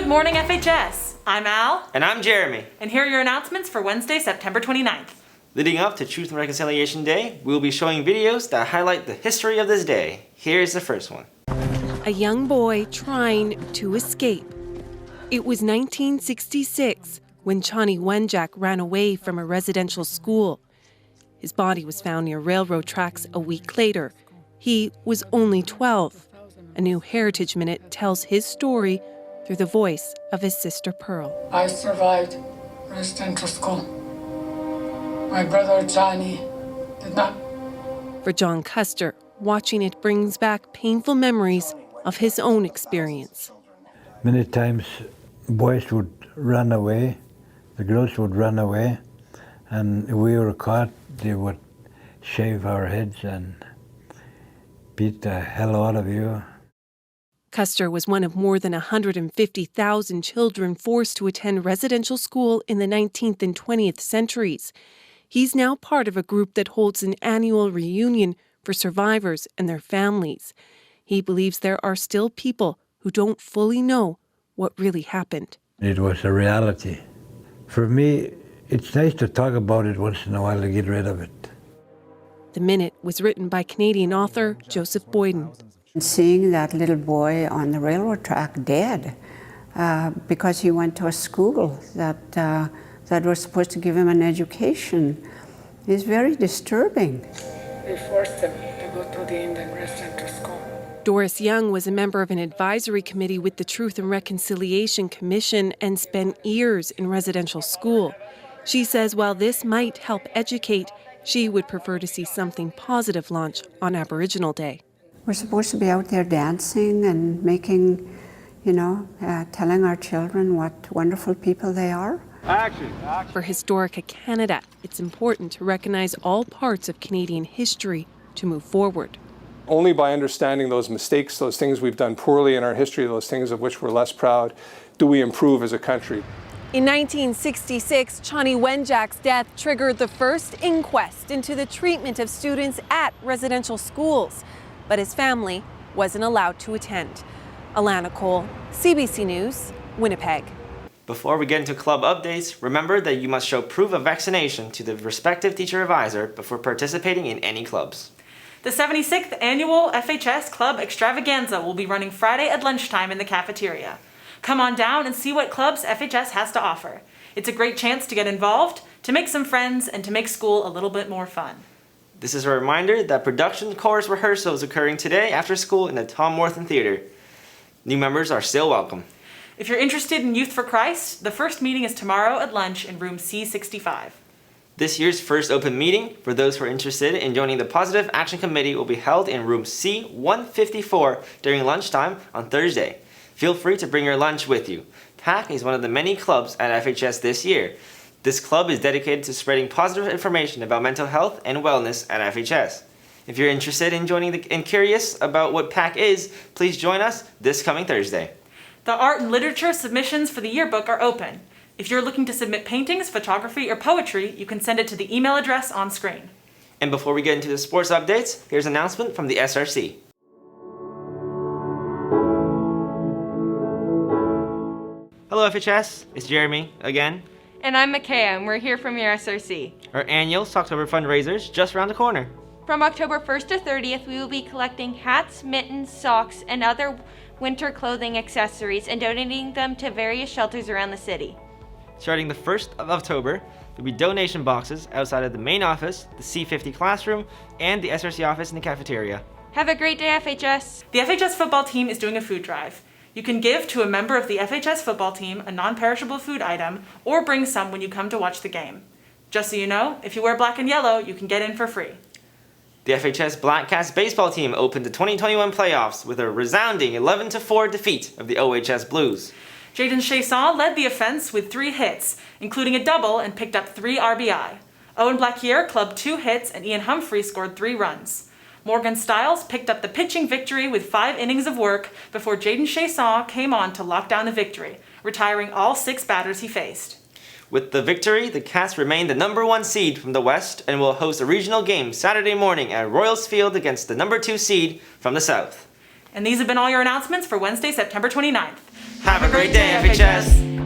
morning, FHS. I'm Al. And I'm Jeremy. And here are your announcements for Wednesday, September 29th. Leading up to Truth and Reconciliation Day, we'll be showing videos that highlight the history of this day. Here's the first one. A young boy trying to escape. It was 1966 when Chani Wenjack ran away from a residential school. His body was found near railroad tracks a week later. He was only 12. A New Heritage Minute tells his story through the voice of his sister Pearl. I survived residential school. My brother Johnny did not. For John Custer, watching it brings back painful memories of his own experience. Many times boys would run away, the girls would run away, and if we were caught, they would shave our heads and beat the hell out of you. Custer was one of more than 150,000 children forced to attend residential school in the 19th and 20th centuries. He's now part of a group that holds an annual reunion for survivors and their families. He believes there are still people who don't fully know what really happened. It was a reality. For me, it's nice to talk about it once in a while to get rid of it. The Minute was written by Canadian author Joseph Boyden. Seeing that little boy on the railroad track dead because he went to a school that was supposed to give him an education is very disturbing. They forced him to go to the Indian residential school. Doris Young was a member of an advisory committee with the Truth and Reconciliation Commission and spent years in residential school. She says while this might help educate, she would prefer to see something positive launch on Aboriginal Day. We're supposed to be out there dancing and making, telling our children what wonderful people they are. Action. For Historica Canada, it's important to recognize all parts of Canadian history to move forward. Only by understanding those mistakes, those things we've done poorly in our history, those things of which we're less proud, do we improve as a country. In 1966, Chani Wenjack's death triggered the first inquest into the treatment of students at residential schools. But his family wasn't allowed to attend. Alana Cole, CBC News, Winnipeg. Before we get into club updates, remember that you must show proof of vaccination to the respective teacher advisor before participating in any clubs. The 76th Annual FHS Club Extravaganza will be running Friday at lunchtime in the cafeteria. Come on down and see what clubs FHS has to offer. It's a great chance to get involved, to make some friends, and to make school a little bit more fun. This is a reminder that production chorus rehearsal is occurring today after school in the Tom Morton Theatre. New members are still welcome. If you're interested in Youth for Christ, the first meeting is tomorrow at lunch in room C65. This year's first open meeting for those who are interested in joining the Positive Action Committee will be held in room C154 during lunchtime on Thursday. Feel free to bring your lunch with you. PAC is one of the many clubs at FHS this year. This club is dedicated to spreading positive information about mental health and wellness at FHS. If you're interested in joining and curious about what PAC is, please join us this coming Thursday. The art and literature submissions for the yearbook are open. If you're looking to submit paintings, photography, or poetry, you can send it to the email address on screen. And before we get into the sports updates, here's an announcement from the SRC. Hello FHS, it's Jeremy again. And I'm Makaya, and we're here from your SRC. Our annual October fundraiser's just around the corner. From October 1st to 30th, we will be collecting hats, mittens, socks, and other winter clothing accessories and donating them to various shelters around the city. Starting the 1st of October, there'll be donation boxes outside of the main office, the C50 classroom, and the SRC office in the cafeteria. Have a great day, FHS. The FHS football team is doing a food drive. You can give to a member of the FHS football team a non-perishable food item or bring some when you come to watch the game. Just so you know, if you wear black and yellow, you can get in for free. The FHS Black Cats baseball team opened the 2021 playoffs with a resounding 11-4 defeat of the OHS Blues. Jaden Chasson led the offense with 3 hits, including a double, and picked up 3 RBI. Owen Blaquier clubbed 2 hits and Ian Humphrey scored 3 runs. Morgan Stiles picked up the pitching victory with 5 innings of work before Jaden Chasson came on to lock down the victory, retiring all 6 batters he faced. With the victory, the Cats remain the number 1 seed from the West and will host a regional game Saturday morning at Royals Field against the number 2 seed from the South. And these have been all your announcements for Wednesday, September 29th. Have a great day, FHS.